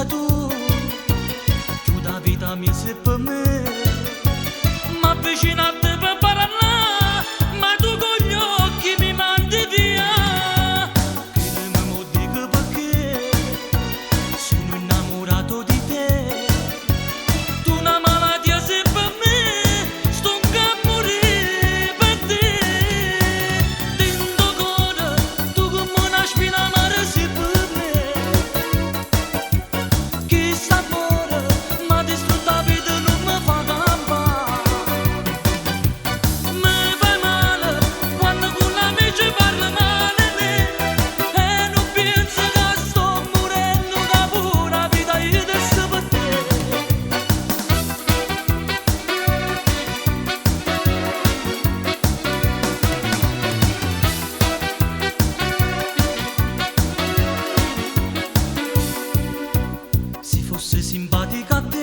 lascia tu, chiuda vita mia se per me, ma avvicinate per parlare, ma tu con gli occhi mi mandi via, che non mi dico perché, sono innamorato di te, tu una malattia se per me, sto a morire per te, dentro cuore, tu come una spina amara se per me. Se fosse simpatica a te